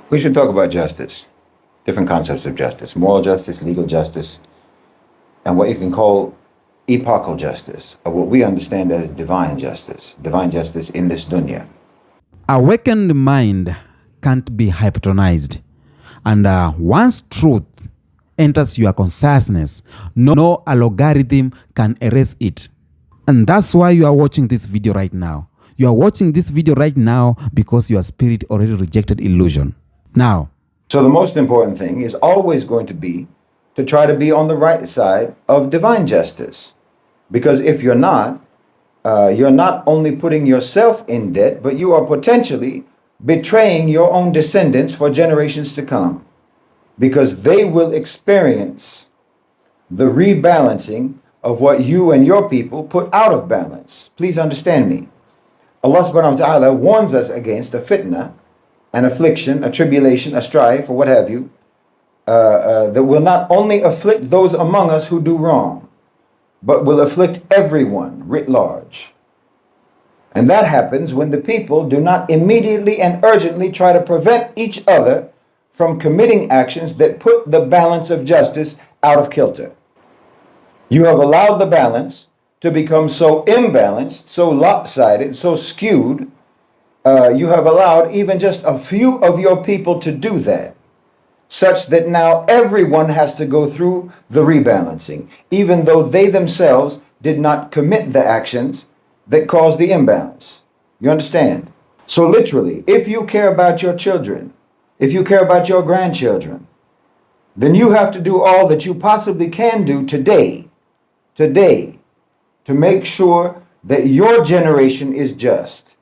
We should talk about justice, different concepts of justice, moral justice, legal justice, and what you can call epochal justice, or what we understand as divine justice in this dunya. Awakened mind can't be hypnotized. And once truth enters your consciousness, no algorithm can erase it. And that's why you are watching this video right now. You are watching this video right now because your spirit already rejected illusion. Now, so the most important thing is always going to be to try to be on the right side of divine justice. Because if you're not only putting yourself in debt, but you are potentially betraying your own descendants for generations to come. Because they will experience the rebalancing of what you and your people put out of balance. Please understand me. Allah subhanahu wa ta'ala warns us against a fitna, an affliction, a tribulation, a strife, or what have you, that will not only afflict those among us who do wrong, but will afflict everyone writ large. And that happens when the people do not immediately and urgently try to prevent each other from committing actions that put the balance of justice out of kilter. You have allowed the balance to become so imbalanced, so lopsided, so skewed. You have allowed even just a few of your people to do that, such that now everyone has to go through the rebalancing, even though they themselves did not commit the actions that caused the imbalance. You understand? So literally, if you care about your children, if you care about your grandchildren, then you have to do all that you possibly can do today, to make sure that your generation is just,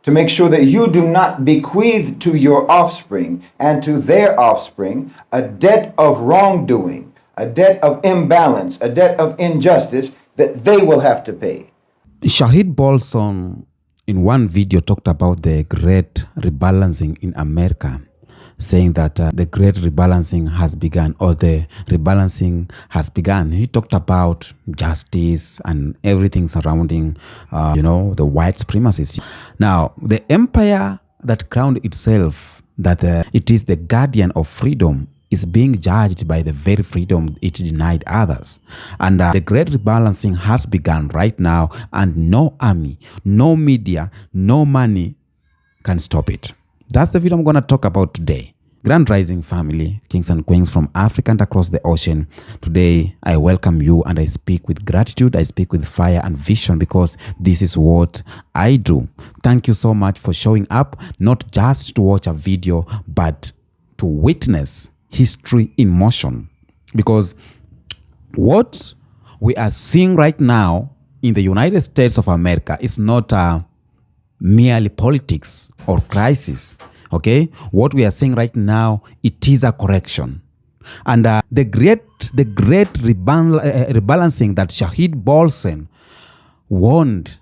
to make sure that you do not bequeath to your offspring and to their offspring a debt of wrongdoing, a debt of imbalance, a debt of injustice that they will have to pay. Shahid Bolson in one video talked about the great rebalancing in America, saying that the great rebalancing has begun, or the rebalancing has begun. He talked about justice and everything surrounding, the white supremacists. Now, the empire that crowned itself that it is the guardian of freedom is being judged by the very freedom it denied others. And the great rebalancing has begun right now, and no army, no media, no money can stop it. That's the video I'm going to talk about today. Grand Rising family, kings and queens from Africa and across the ocean. Today, I welcome you and I speak with gratitude. I speak with fire and vision because this is what I do. Thank you so much for showing up, not just to watch a video, but to witness history in motion. Because what we are seeing right now in the United States of America is not merely politics or crisis. Okay, what we are seeing right now, it is a correction, and the great rebalancing that Shahid Bolson warned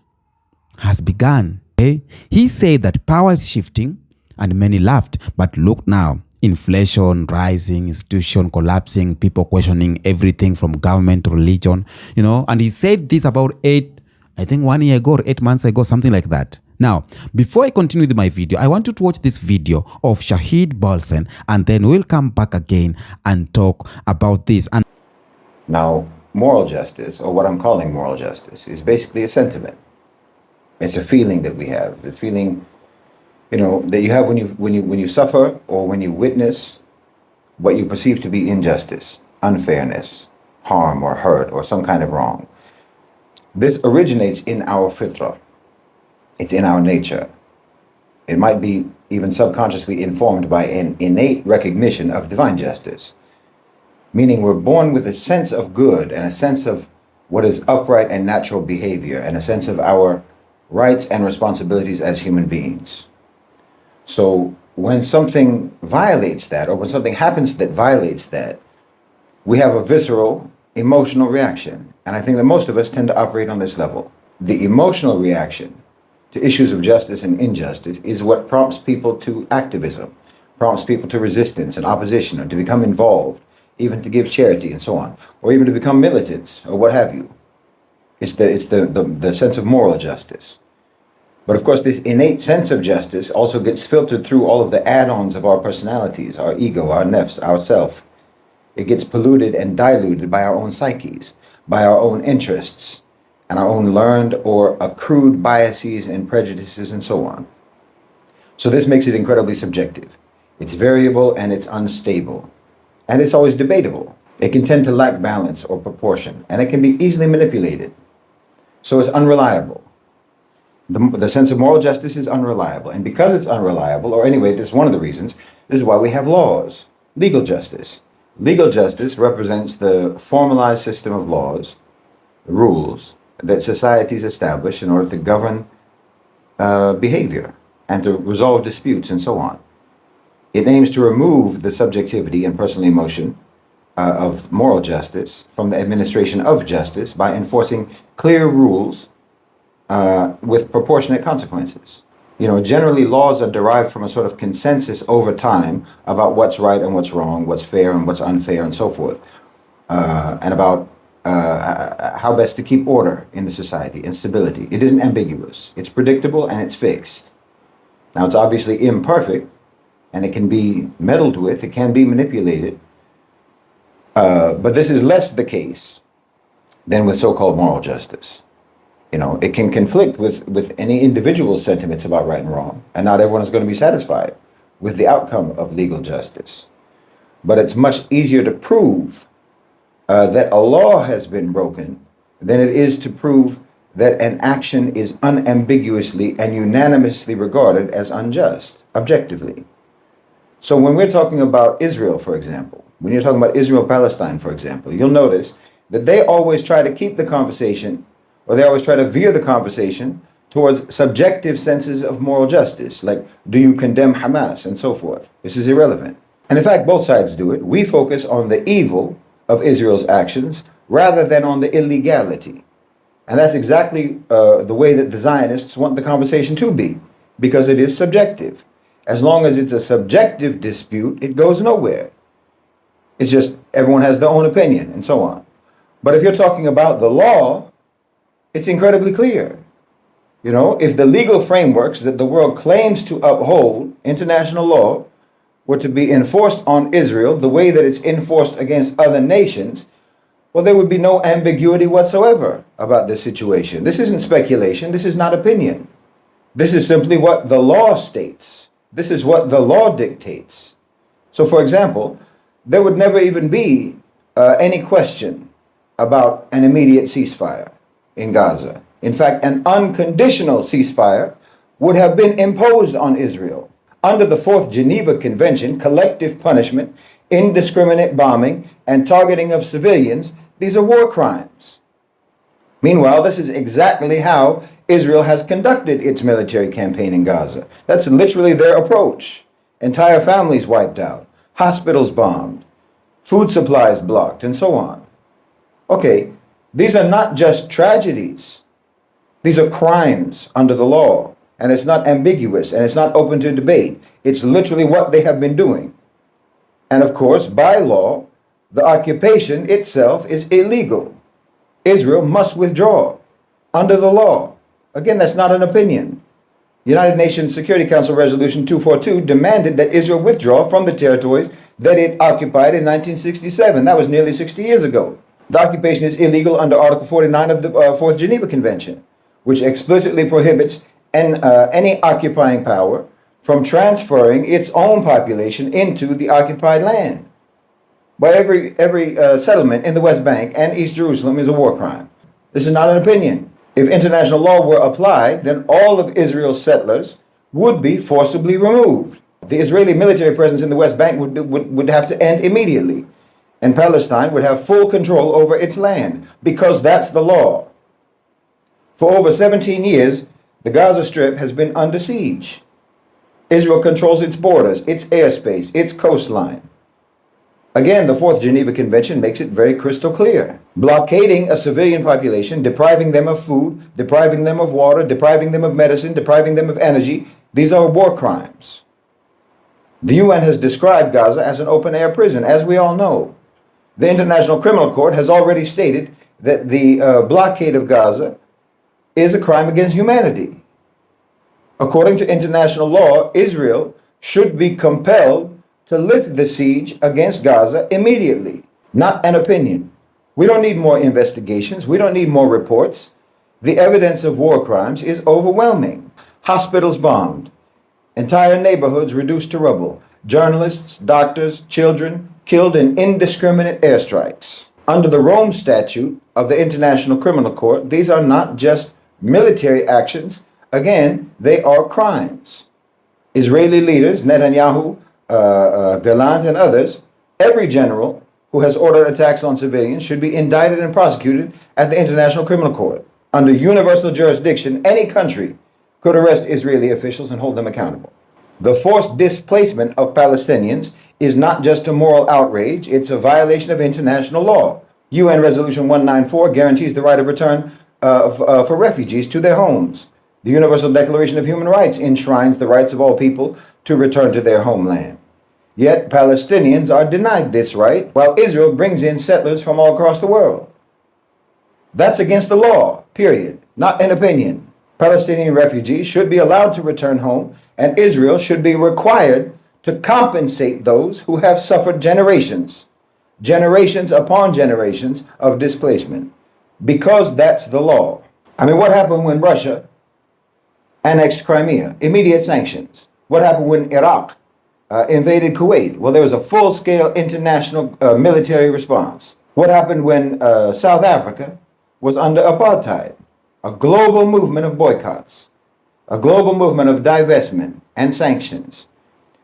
has begun. Okay, he said that power is shifting, and many laughed. But look now. Inflation rising, institution collapsing, people questioning everything from government to religion, and he said this about 1 year ago or 8 months ago, something like that. Now, before I continue with my video, I want you to watch this video of Shahid Bolson, and then we'll come back again and talk about this. And now, moral justice, or what I'm calling moral justice, is basically a sentiment. It's a feeling that we have, the feeling that you have when you suffer or when you witness what you perceive to be injustice, unfairness, harm or hurt or some kind of wrong. This originates in our fitrah. It's in our nature. It might be even subconsciously informed by an innate recognition of divine justice, meaning we're born with a sense of good and a sense of what is upright and natural behavior and a sense of our rights and responsibilities as human beings. So when something violates that, or when something happens that violates that, we have a visceral, emotional reaction. And I think that most of us tend to operate on this level. The emotional reaction to issues of justice and injustice is what prompts people to activism, prompts people to resistance and opposition, or to become involved, even to give charity and so on, or even to become militants or what have you. It's the sense of moral justice. But of course, this innate sense of justice also gets filtered through all of the add-ons of our personalities, our ego, our nefs, our self. It gets polluted and diluted by our own psyches, by our own interests, and our own learned or accrued biases and prejudices and so on. So this makes it incredibly subjective. It's variable and it's unstable. And it's always debatable. It can tend to lack balance or proportion, and it can be easily manipulated. So it's unreliable. The sense of moral justice is unreliable. And because it's unreliable, or anyway, this is one of the reasons, this is why we have laws. Legal justice. Legal justice represents the formalized system of laws, rules that societies establish in order to govern behavior and to resolve disputes and so on. It aims to remove the subjectivity and personal emotion of moral justice from the administration of justice by enforcing clear rules with proportionate consequences. You know, generally laws are derived from a sort of consensus over time about what's right and what's wrong, what's fair and what's unfair and so forth, and about how best to keep order in the society and stability. It isn't ambiguous. It's predictable and it's fixed. Now, it's obviously imperfect and it can be meddled with, it can be manipulated, but this is less the case than with so-called moral justice. You know, it can conflict with any individual's sentiments about right and wrong, and not everyone is going to be satisfied with the outcome of legal justice. But it's much easier to prove that a law has been broken than it is to prove that an action is unambiguously and unanimously regarded as unjust, objectively. So when we're talking about Israel, for example, when you're talking about Israel-Palestine, for example, you'll notice that they always try to keep the conversation, or they always try to veer the conversation towards subjective senses of moral justice, like, do you condemn Hamas and so forth? This is irrelevant. And in fact, both sides do it. We focus on the evil of Israel's actions rather than on the illegality. And that's exactly the way that the Zionists want the conversation to be, because it is subjective. As long as it's a subjective dispute, it goes nowhere. It's just everyone has their own opinion and so on. But if you're talking about the law, it's incredibly clear. You know, if the legal frameworks that the world claims to uphold, international law, were to be enforced on Israel the way that it's enforced against other nations, well, there would be no ambiguity whatsoever about this situation. This isn't speculation. This is not opinion. This is simply what the law states. This is what the law dictates. So, for example, there would never even be any question about an immediate ceasefire in Gaza. In fact, an unconditional ceasefire would have been imposed on Israel. Under the Fourth Geneva Convention, collective punishment, indiscriminate bombing, and targeting of civilians, these are war crimes. Meanwhile, this is exactly how Israel has conducted its military campaign in Gaza. That's literally their approach. Entire families wiped out, hospitals bombed, food supplies blocked, and so on. Okay, these are not just tragedies. These are crimes under the law, and it's not ambiguous, and it's not open to debate. It's literally what they have been doing. And of course, by law, the occupation itself is illegal. Israel must withdraw under the law. Again, that's not an opinion. United Nations Security Council Resolution 242 demanded that Israel withdraw from the territories that it occupied in 1967. That was nearly 60 years ago. The occupation is illegal under Article 49 of the Fourth Geneva Convention, which explicitly prohibits any occupying power from transferring its own population into the occupied land. But every settlement in the West Bank and East Jerusalem is a war crime. This is not an opinion. If international law were applied, then all of Israel's settlers would be forcibly removed. The Israeli military presence in the West Bank would have to end immediately, and Palestine would have full control over its land, because that's the law. For over 17 years, the Gaza Strip has been under siege. Israel controls its borders, its airspace, its coastline. Again, the Fourth Geneva Convention makes it very crystal clear. Blockading a civilian population, depriving them of food, depriving them of water, depriving them of medicine, depriving them of energy, these are war crimes. The UN has described Gaza as an open-air prison, as we all know. The International Criminal Court has already stated that the blockade of Gaza is a crime against humanity. According to international law, Israel should be compelled to lift the siege against Gaza immediately, not an opinion. We don't need more investigations. We don't need more reports. The evidence of war crimes is overwhelming. Hospitals bombed, entire neighborhoods reduced to rubble, journalists, doctors, children killed in indiscriminate airstrikes. Under the Rome Statute of the International Criminal Court, these are not just military actions. Again, they are crimes. Israeli leaders, Netanyahu, Gallant, and others, every general who has ordered attacks on civilians should be indicted and prosecuted at the International Criminal Court. Under universal jurisdiction, any country could arrest Israeli officials and hold them accountable. The forced displacement of Palestinians is not just a moral outrage, it's a violation of international law. UN Resolution 194 guarantees the right of return for refugees to their homes. The Universal Declaration of Human Rights enshrines the rights of all people to return to their homeland. Yet Palestinians are denied this right, while Israel brings in settlers from all across the world. That's against the law, period, not an opinion. Palestinian refugees should be allowed to return home, and Israel should be required to compensate those who have suffered generations upon generations of displacement, because that's the law. I mean, what happened when Russia annexed Crimea? Immediate sanctions. What happened when Iraq invaded Kuwait? Well, there was a full-scale international military response. What happened when South Africa was under apartheid? A global movement of boycotts, a global movement of divestment and sanctions.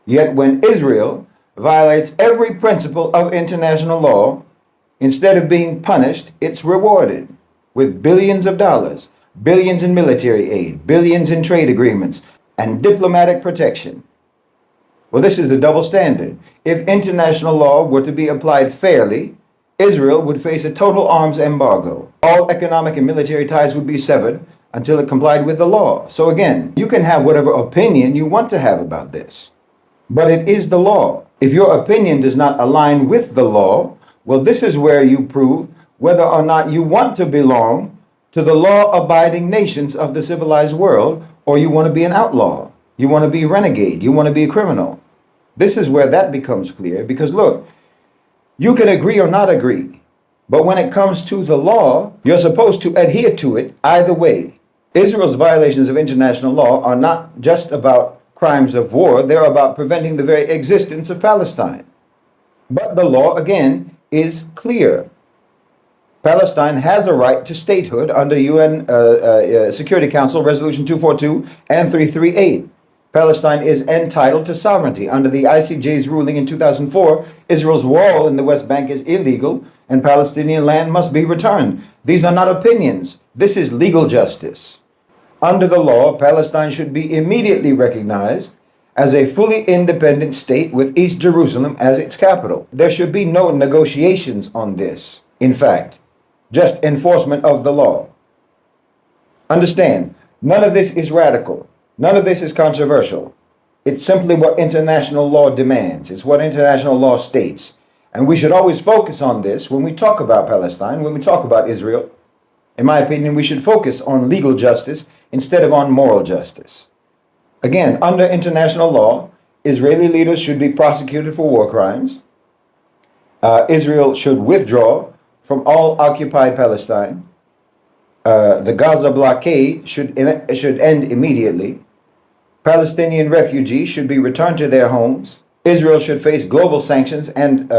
Yet when Israel violates every principle of international law, instead of being punished, it's rewarded with billions of dollars, billions in military aid, billions in trade agreements, and diplomatic protection. Well, this is the double standard. If international law were to be applied fairly, Israel would face a total arms embargo. All economic and military ties would be severed until it complied with the law. So again, you can have whatever opinion you want to have about this, but it is the law. If your opinion does not align with the law, well, this is where you prove whether or not you want to belong to the law-abiding nations of the civilized world, or you want to be an outlaw, you want to be a renegade, you want to be a criminal. This is where that becomes clear, because look, you can agree or not agree, but when it comes to the law, you're supposed to adhere to it either way. Israel's violations of international law are not just about crimes of war, they're about preventing the very existence of Palestine. But the law, again, is clear. Palestine has a right to statehood under UN Security Council Resolution 242 and 338. Palestine is entitled to sovereignty. Under the ICJ's ruling in 2004, Israel's wall in the West Bank is illegal and Palestinian land must be returned. These are not opinions. This is legal justice. Under the law, Palestine should be immediately recognized as a fully independent state with East Jerusalem as its capital. There should be no negotiations on this. In fact, just enforcement of the law. Understand, none of this is radical. None of this is controversial. It's simply what international law demands. It's what international law states. And we should always focus on this when we talk about Palestine, when we talk about Israel. In my opinion, we should focus on legal justice instead of on moral justice. Again, under international law, Israeli leaders should be prosecuted for war crimes. Israel should withdraw from all occupied Palestine. The Gaza blockade should end immediately. Palestinian refugees should be returned to their homes. Israel should face global sanctions and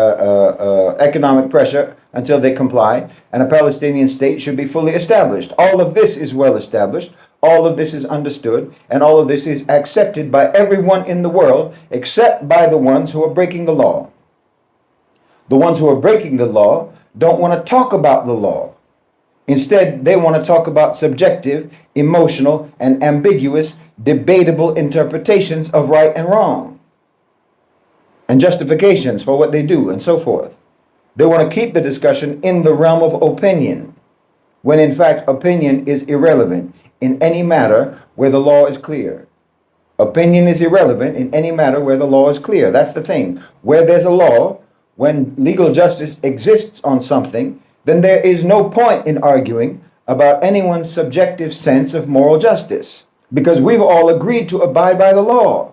economic pressure until they comply, and a Palestinian state should be fully established. All of this is well established, all of this is understood, and all of this is accepted by everyone in the world except by the ones who are breaking the law. The ones who are breaking the law don't want to talk about the law. Instead, they want to talk about subjective, emotional, and ambiguous, debatable interpretations of right and wrong, and justifications for what they do, and so forth. They want to keep the discussion in the realm of opinion, when in fact opinion is irrelevant in any matter where the law is clear. Opinion is irrelevant in any matter where the law is clear. That's the thing. Where there's a law, when legal justice exists on something, then there is no point in arguing about anyone's subjective sense of moral justice. because we've all agreed to abide by the law.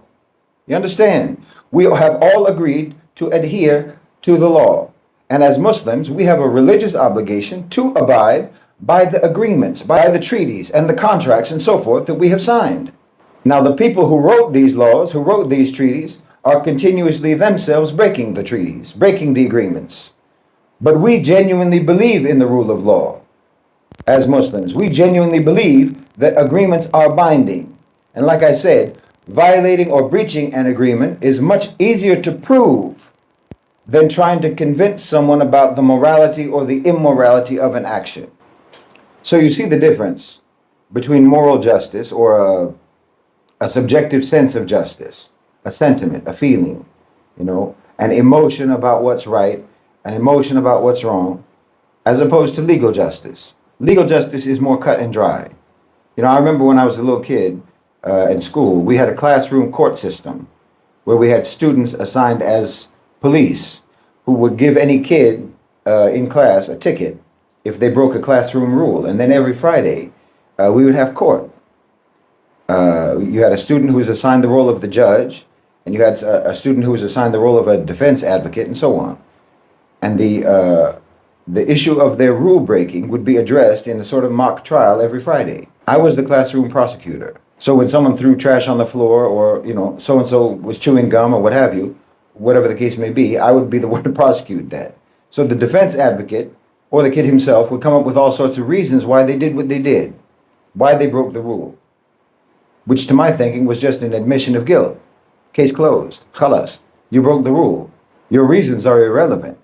You understand? We have all agreed to adhere to the law. And as Muslims, we have a religious obligation to abide by the agreements, by the treaties and the contracts and so forth that we have signed. Now, the people who wrote these laws, who wrote these treaties, are continuously themselves breaking the treaties, breaking the agreements. But we genuinely believe in the rule of law. As Muslims, we genuinely believe that agreements are binding. And like I said, violating or breaching an agreement is much easier to prove than trying to convince someone about the morality or the immorality of an action. So you see the difference between moral justice or a subjective sense of justice, a sentiment, a feeling, an emotion about what's right, an emotion about what's wrong, as opposed to legal justice. Legal justice is more cut and dry. I remember when I was a little kid in school, we had a classroom court system where we had students assigned as police who would give any kid in class a ticket if they broke a classroom rule. And then every Friday, we would have court. You had a student who was assigned the role of the judge, and you had a student who was assigned the role of a defense advocate, and so on. And the issue of their rule breaking would be addressed in a sort of mock trial every Friday. I was the classroom prosecutor. So when someone threw trash on the floor, or so-and-so was chewing gum or what have you, whatever the case may be, I would be the one to prosecute that. So the defense advocate or the kid himself would come up with all sorts of reasons why they did what they did, why they broke the rule, which to my thinking was just an admission of guilt. Case closed. Khalas. You broke the rule. Your reasons are irrelevant.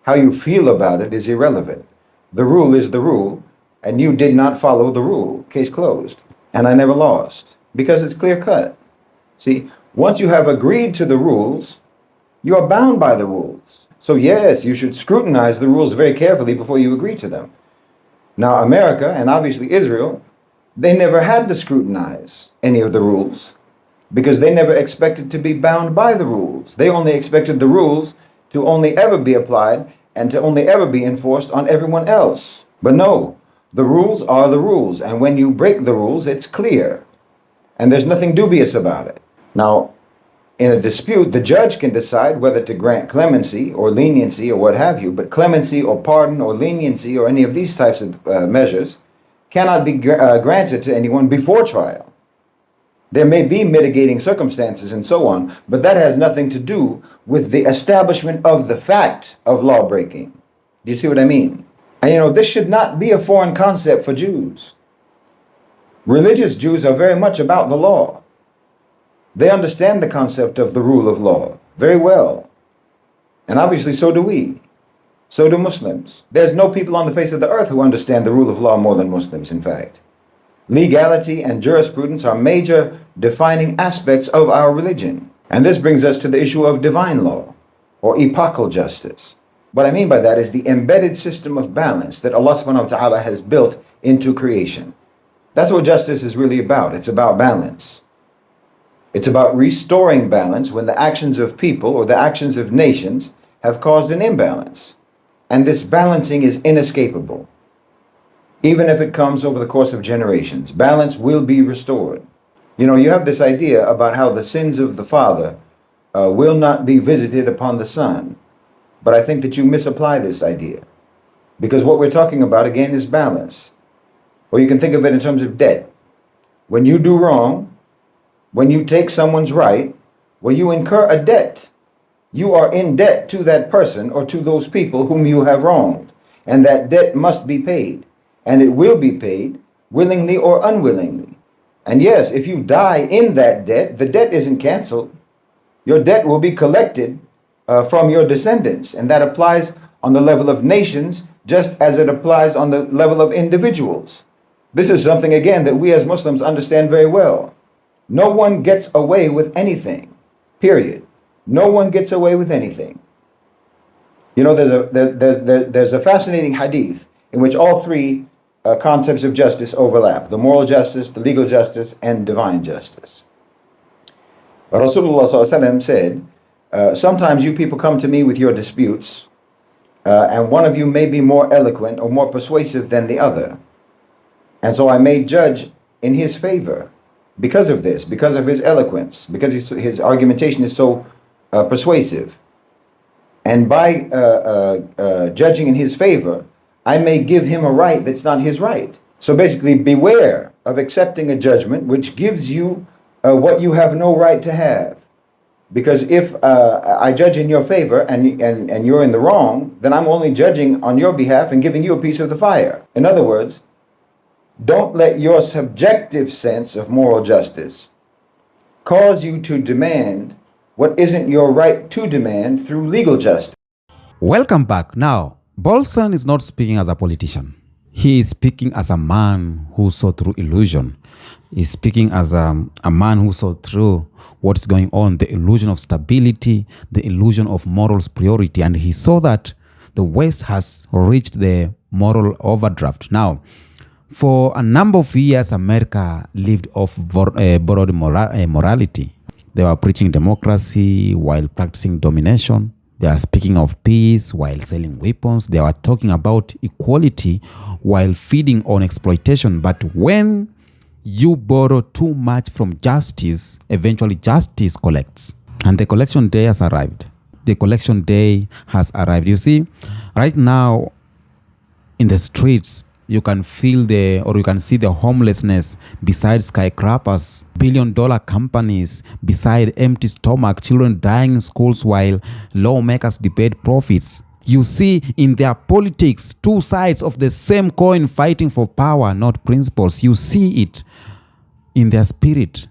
How you feel about it is irrelevant. The rule is the rule, and you did not follow the rule. Case closed. And I never lost, because it's clear cut. See, once you have agreed to the rules, you are bound by the rules. So yes, you should scrutinize the rules very carefully before you agree to them. Now, America, and obviously Israel, they never had to scrutinize any of the rules because they never expected to be bound by the rules. They only expected the rules to only ever be applied and to only ever be enforced on everyone else. But no, the rules are the rules, and when you break the rules, it's clear, and there's nothing dubious about it. Now, in a dispute, the judge can decide whether to grant clemency or leniency or what have you, but clemency or pardon or leniency or any of these types of measures cannot be granted to anyone before trial. There may be mitigating circumstances and so on, but that has nothing to do with the establishment of the fact of lawbreaking. Do you see what I mean? And this should not be a foreign concept for Jews. Religious Jews are very much about the law. They understand the concept of the rule of law very well. And obviously so do we. So do Muslims. There's no people on the face of the earth who understand the rule of law more than Muslims, in fact. Legality and jurisprudence are major defining aspects of our religion. And this brings us to the issue of divine law, or epochal justice. What I mean by that is the embedded system of balance that Allah subhanahu wa ta'ala has built into creation. That's what justice is really about. It's about balance. It's about restoring balance when the actions of people or the actions of nations have caused an imbalance. And this balancing is inescapable. Even if it comes over the course of generations, balance will be restored. You have this idea about how the sins of the father will not be visited upon the son. But I think that you misapply this idea. Because what we're talking about, again, is balance. Or you can think of it in terms of debt. When you do wrong, when you take someone's right, when you incur a debt, you are in debt to that person or to those people whom you have wronged. And that debt must be paid. And it will be paid willingly or unwillingly. And yes, if you die in that debt, the debt isn't canceled. Your debt will be collected from your descendants. And that applies on the level of nations just as it applies on the level of individuals. This is something, again, that we as Muslims understand very well. No one gets away with anything, period. No one gets away with anything. There's a fascinating hadith in which all three concepts of justice overlap: the moral justice, the legal justice, and divine justice. Rasulullah ﷺ said, sometimes you people come to me with your disputes, and one of you may be more eloquent or more persuasive than the other. And so I may judge in his favor. because of this, because of his eloquence, because his argumentation is so persuasive. And by judging in his favor, I may give him a right that's not his right. So basically, beware of accepting a judgment which gives you what you have no right to have. Because if I judge in your favor and you're in the wrong, then I'm only judging on your behalf and giving you a piece of the fire. In other words, don't let your subjective sense of moral justice cause you to demand what isn't your right to demand through legal justice. Welcome back. Now, Bolson is not speaking as a politician. He is speaking as a man who saw through illusion. He's speaking as a man who saw through what's going on, the illusion of stability, the illusion of moral superiority. And he saw that the West has reached the moral overdraft. Now, for a number of years, America lived off borrowed morality. They were preaching democracy while practicing domination. They are speaking of peace while selling weapons. They were talking about equality while feeding on exploitation. But when you borrow too much from justice, eventually justice collects. And the collection day has arrived. The collection day has arrived. You see, right now in the streets, you can feel you can see the homelessness beside skyscrapers, billion-dollar companies, beside empty stomach, children dying in schools while lawmakers debate profits. You see in their politics two sides of the same coin fighting for power, not principles. You see it in their spirit,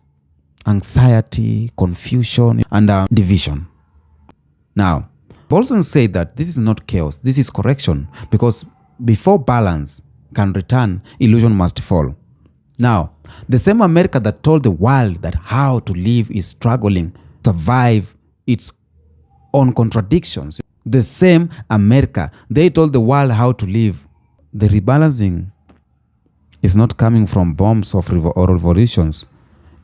anxiety, confusion, and division. Now, Bolson said that this is not chaos, this is correction, because before balance can return, illusion must fall. Now, the same America that told the world that how to live is struggling, survive its own contradictions. The same America, they told the world how to live. The rebalancing is not coming from bombs or revolutions.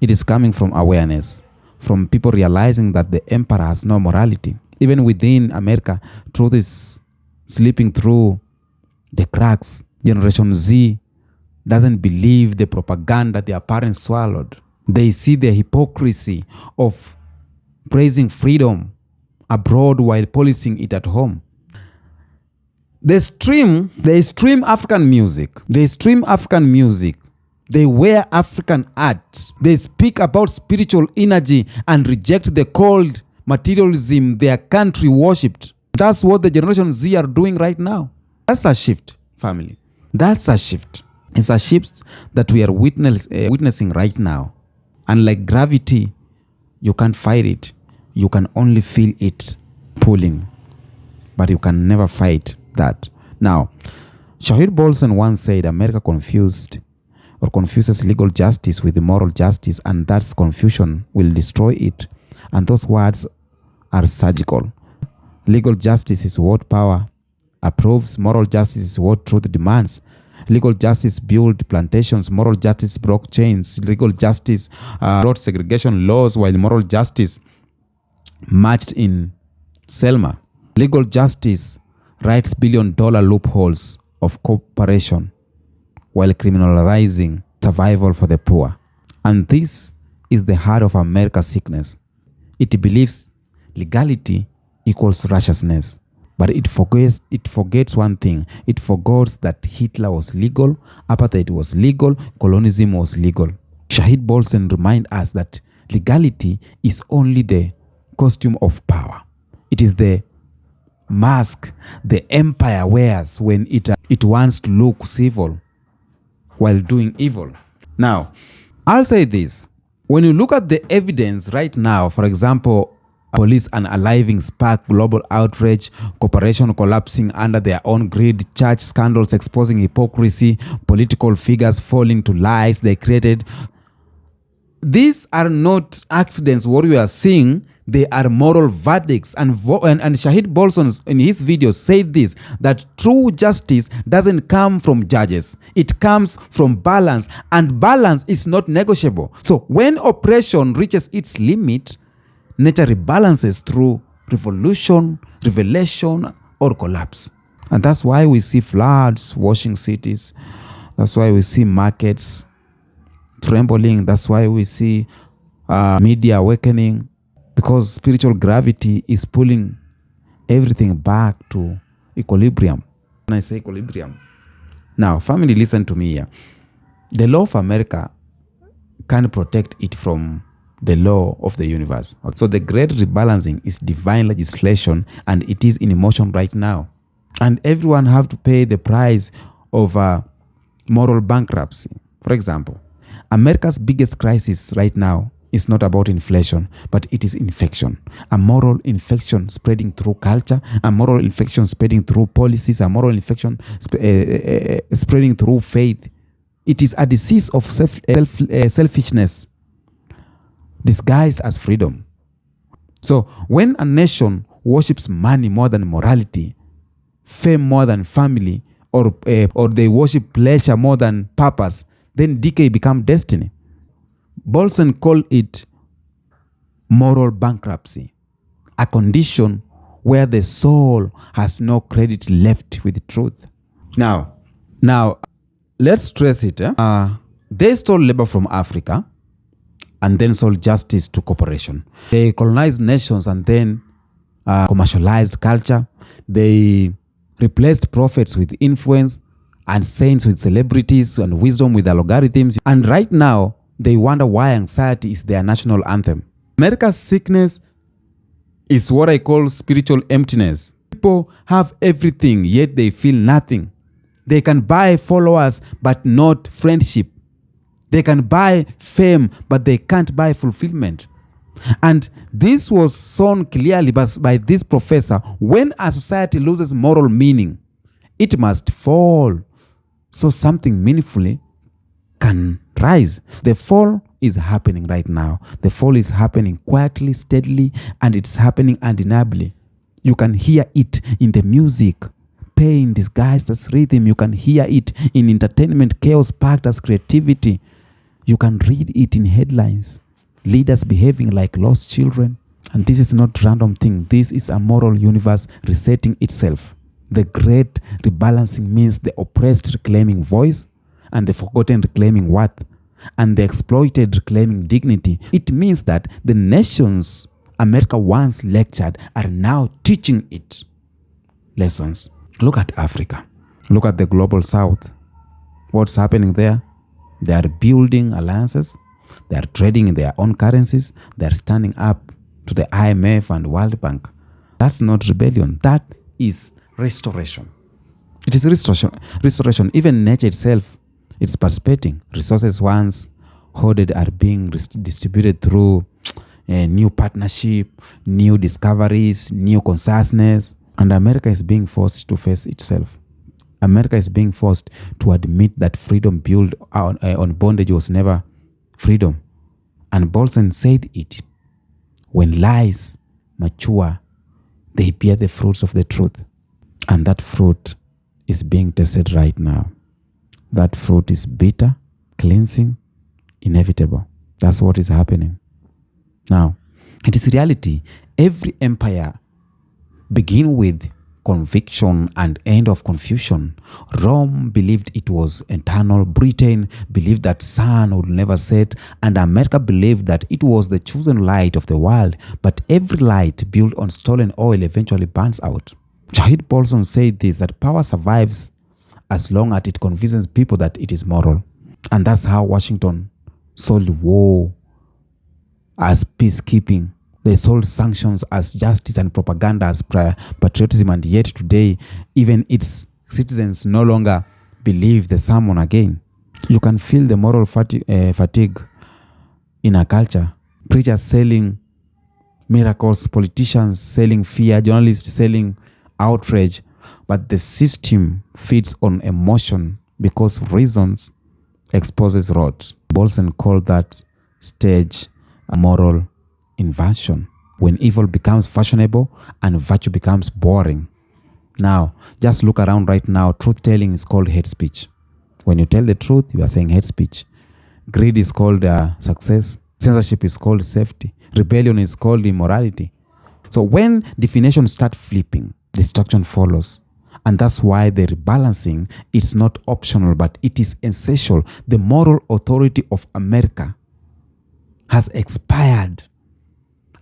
It is coming from awareness, from people realizing that the emperor has no morality. Even within America, truth is slipping through the cracks. Generation Z doesn't believe the propaganda their parents swallowed. They see the hypocrisy of praising freedom abroad while policing it at home. They stream African music. They wear African art. They speak about spiritual energy and reject the cold materialism their country worshipped. That's what the Generation Z are doing right now. That's a shift, family. That's a shift. It's a shift that we are witnessing right now. And like gravity, you can't fight it. You can only feel it pulling. But you can never fight that. Now, Shahid Bolson once said America confuses legal justice with moral justice, and that confusion will destroy it. And those words are surgical. Legal justice is what power approves. Moral justice is what truth demands. Legal justice built plantations. Moral justice broke chains. Legal justice brought segregation laws, while moral justice marched in Selma. Legal justice rights billion-dollar loopholes of cooperation while criminalizing survival for the poor. And this is the heart of America's sickness. It believes legality equals righteousness. But it forgets one thing. It forgets that Hitler was legal, apartheid was legal, colonialism was legal. Shahid Bolson reminds us that legality is only the costume of power. It is the mask the empire wears when it wants to look civil while doing evil. Now, I'll say this. When you look at the evidence right now, for example, police unaliving spark global outrage, corporation collapsing under their own greed, church scandals exposing hypocrisy, political figures falling to lies they created. These are not accidents. What we are seeing, they are moral verdicts. And Shahid Bolson in his video said this, that true justice doesn't come from judges. It comes from balance, and balance is not negotiable. So when oppression reaches its limit, nature rebalances through revolution, revelation, or collapse. And that's why we see floods washing cities. That's why we see markets trembling. That's why we see media awakening, because spiritual gravity is pulling everything back to equilibrium. When I say equilibrium, now family, listen to me here. The law of America can protect it from the law of the universe. So the great rebalancing is divine legislation, and it is in motion right now. And everyone have to pay the price of moral bankruptcy. For example, America's biggest crisis right now is not about inflation, but it is infection. A moral infection spreading through culture, a moral infection spreading through policies, a moral infection spreading through faith. It is a disease of selfishness disguised as freedom. So when a nation worships money more than morality, fame more than family, or they worship pleasure more than purpose, then decay becomes destiny. Bolson called it moral bankruptcy, a condition where the soul has no credit left with truth. Now, let's stress it. They stole labor from Africa and then sold justice to corporation. They colonized nations and then commercialized culture. They replaced prophets with influence and saints with celebrities and wisdom with algorithms. And right now, they wonder why anxiety is their national anthem. America's sickness is what I call spiritual emptiness. People have everything, yet they feel nothing. They can buy followers, but not friendship. They can buy fame, but they can't buy fulfillment. And this was shown clearly by this professor. When a society loses moral meaning, it must fall so something meaningfully can rise. The fall is happening right now. The fall is happening quietly, steadily, and it's happening undeniably. You can hear it in the music, pain disguised as rhythm. You can hear it in entertainment, chaos packed as creativity. You can read it in headlines, leaders behaving like lost children. And this is not random thing. This is a moral universe resetting itself. The great rebalancing means the oppressed reclaiming voice, and the forgotten reclaiming worth, and the exploited reclaiming dignity. It means that the nations America once lectured are now teaching it lessons. Look at Africa. Look at the global south. What's happening there? They are building alliances. They are trading in their own currencies. They are standing up to the IMF and World Bank. That's not rebellion. That is restoration. It is restoration. Even nature itself, it's participating. Resources once hoarded are being distributed through new partnership, new discoveries, new consciousness. And America is being forced to face itself. America is being forced to admit that freedom built on bondage was never freedom. And Bolson said it. When lies mature, they bear the fruits of the truth. And that fruit is being tested right now. That fruit is bitter, cleansing, inevitable. That's what is happening. Now, it is reality. Every empire begins with conviction and end of confusion. Rome believed it was eternal. Britain believed that sun would never set. And America believed that it was the chosen light of the world. But every light built on stolen oil eventually burns out. Shahid Bolson said this, that power survives as long as it convinces people that it is moral. And that's how Washington sold war as peacekeeping. They sold sanctions as justice and propaganda as patriotism. And yet today, even its citizens no longer believe the sermon again. You can feel the moral fatigue in a culture. Preachers selling miracles, politicians selling fear, journalists selling outrage. But the system feeds on emotion because reasons exposes rot. Bolson called that stage a moral inversion, when evil becomes fashionable and virtue becomes boring. Now, just look around right now. Truth-telling is called hate speech. When you tell the truth, you are saying hate speech. Greed is called success. Censorship is called safety. Rebellion is called immorality. So when definitions start flipping, destruction follows. And that's why the rebalancing is not optional, but it is essential. The moral authority of America has expired,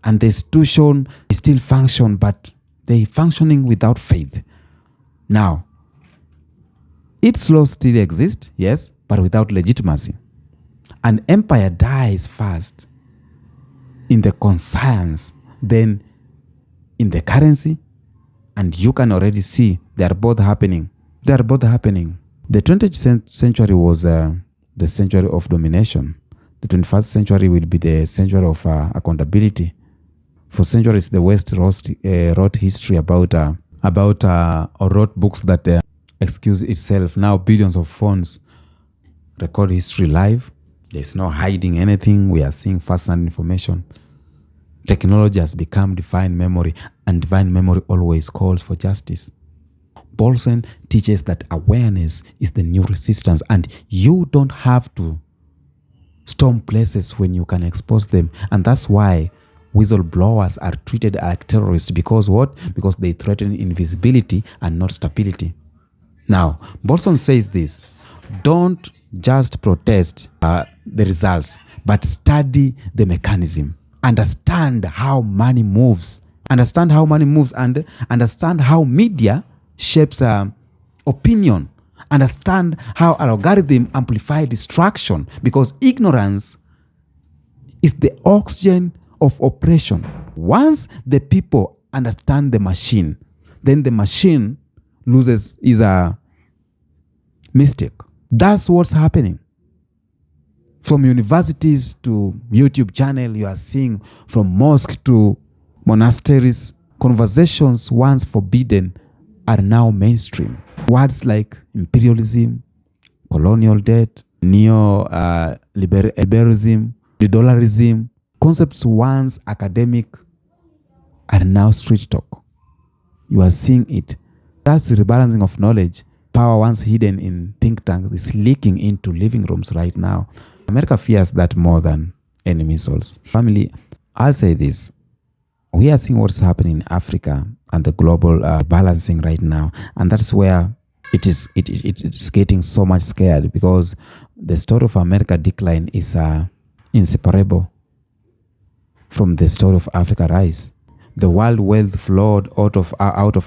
and the institution still function, but they functioning without faith. Now, its laws still exist, yes, but without legitimacy. An empire dies first in the conscience, then in the currency, and you can already see they are both happening. They are both happening. The 20th century was the century of domination. The 21st century will be the century of accountability. For centuries, the West wrote history about or wrote books that excuse itself. Now billions of phones record history live. There's no hiding anything. We are seeing first-hand information. Technology has become divine memory, and divine memory always calls for justice. Bolson teaches that awareness is the new resistance, and you don't have to storm places when you can expose them. And that's why whistleblowers are treated like terrorists. Because what? Because they threaten invisibility and not stability. Now, Bolson says this: don't just protest the results, but study the mechanism. Understand how money moves. Understand how money moves, and understand how media shapes opinion. Understand how algorithm amplify distraction, because ignorance is the oxygen of oppression. Once the people understand the machine, then the machine loses is a mistake. That's what's happening. From universities to YouTube channel, you are seeing from mosque to monasteries, conversations once forbidden are now mainstream. Words like imperialism, colonial debt, neo-liberalism, dollarism, concepts once academic are now street talk. You are seeing it. That's the rebalancing of knowledge. Power once hidden in think tanks is leaking into living rooms right now. America fears that more than any missiles. Family, I'll say this. We are seeing what's happening in Africa and the global balancing right now. And that's where it's getting so much scared, because the story of America decline is inseparable from the story of Africa rise. The world wealth flowed out of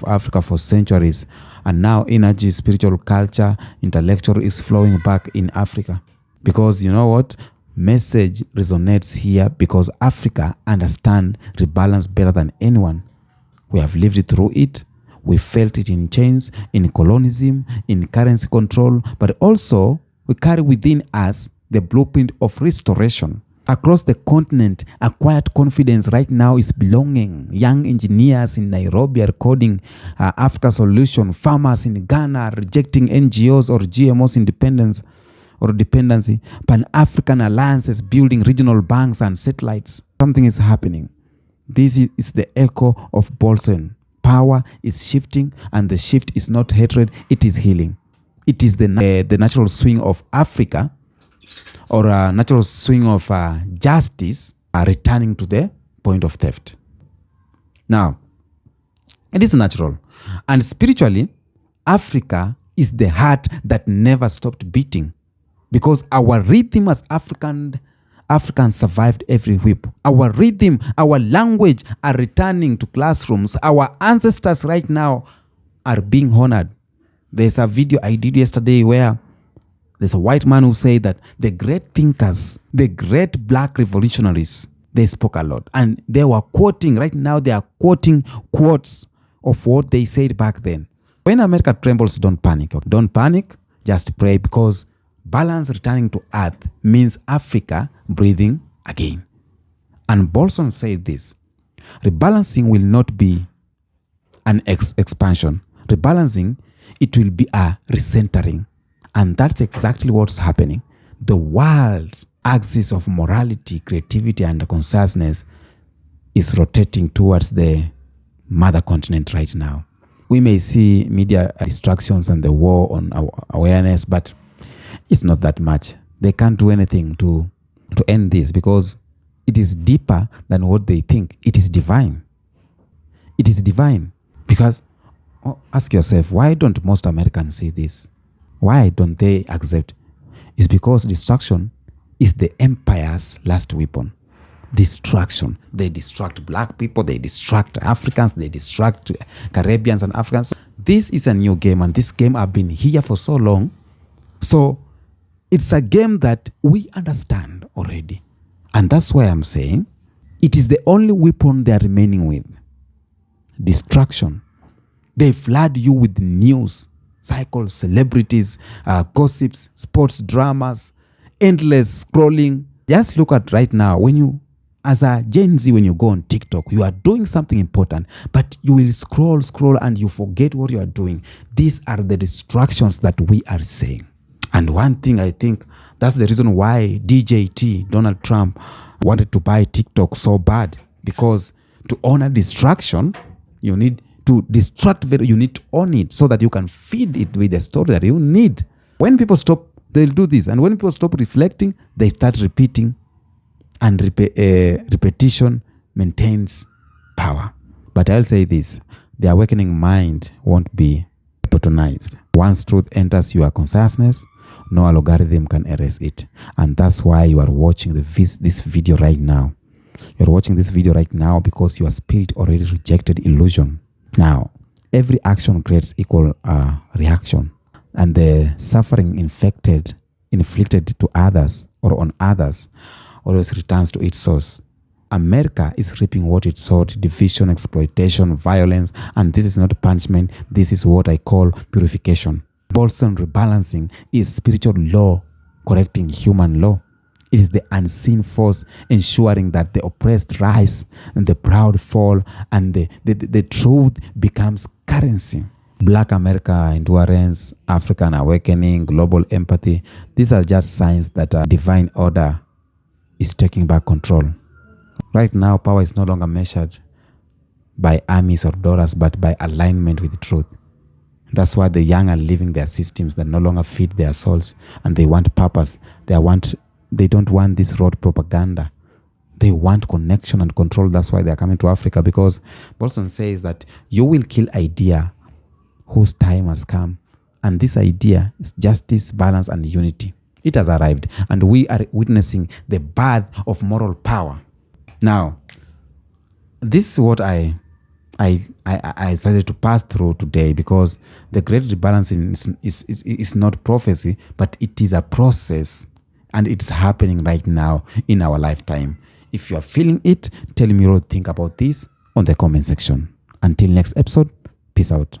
Africa for centuries, and now energy, spiritual culture, intellectual is flowing back in Africa. Because you know what? Message resonates here because Africa understands rebalance better than anyone. We have lived through it. We felt it in chains, in colonialism, in currency control, but also we carry within us the blueprint of restoration. Across the continent, acquired confidence right now is belonging. Young engineers in Nairobi are coding Africa solution. Farmers in Ghana are rejecting NGOs or GMOs independence or dependency. Pan-African alliances building regional banks and satellites. Something is happening. This is the echo of Bolson. Power is shifting, and the shift is not hatred, it is healing. It is the natural swing of Africa, or a natural swing of justice, returning to the point of theft. Now, it is natural. And spiritually, Africa is the heart that never stopped beating, because our rhythm as Africans survived every whip. Our rhythm, our language are returning to classrooms. Our ancestors right now are being honored. There's a video I did yesterday where there's a white man who said that the great thinkers, the great black revolutionaries, they spoke a lot. And they were quoting, right now they are quoting quotes of what they said back then. When America trembles, don't panic. Okay? Don't panic, just pray, because balance returning to earth means Africa breathing again. And Bolson said this: rebalancing will not be an expansion. Rebalancing, it will be a recentering. And that's exactly what's happening. The world's axis of morality, creativity, and consciousness is rotating towards the mother continent right now. We may see media distractions and the war on our awareness, but it's not that much. They can't do anything to end this, because it is deeper than what they think. It is divine. It is divine, because ask yourself, why don't most Americans see this? Why don't they accept? It's because destruction is the empire's last weapon. Destruction. They distract black people, they distract Africans, they distract Caribbeans and Africans. This is a new game, and this game have been here for so long. So it's a game that we understand already. And that's why I'm saying it is the only weapon they are remaining with. Distraction. They flood you with news, cycles, celebrities, gossips, sports dramas, endless scrolling. Just look at right now, when you, as a Gen Z, when you go on TikTok, you are doing something important, but you will scroll, and you forget what you are doing. These are the distractions that we are saying. And one thing, I think that's the reason why DJT, Donald Trump, wanted to buy TikTok so bad, because to honor distraction, you need to distract, you need to own it so that you can feed it with the story that you need. When people stop, they'll do this. And when people stop reflecting, they start repeating. And repetition maintains power. But I'll say this, the awakening mind won't be patronized. Once truth enters your consciousness, no algorithm can erase it. And that's why you are watching this video right now. You're watching this video right now because your spirit already rejected illusion. Now, every action creates equal reaction. And the suffering inflicted to others or on others always returns to its source. America is reaping what it sowed: division, exploitation, violence, and this is not punishment. This is what I call purification. Bolson rebalancing is spiritual law correcting human law. It is the unseen force ensuring that the oppressed rise and the proud fall, and the truth becomes currency. Black America endurance, African awakening, global empathy, these are just signs that a divine order is taking back control. Right now, power is no longer measured by armies or dollars, but by alignment with truth. That's why the young are leaving their systems that no longer feed their souls, and they want purpose. They don't want this road propaganda. They want connection and control. That's why they are coming to Africa, because Bolson says that you will kill idea whose time has come. And this idea is justice, balance, and unity. It has arrived, and we are witnessing the birth of moral power. Now, this is what I decided to pass through today, because the great rebalancing is not prophecy, but it is a process, and it's happening right now in our lifetime. If you are feeling it, tell me what you think about this on the comment section. Until next episode, peace out.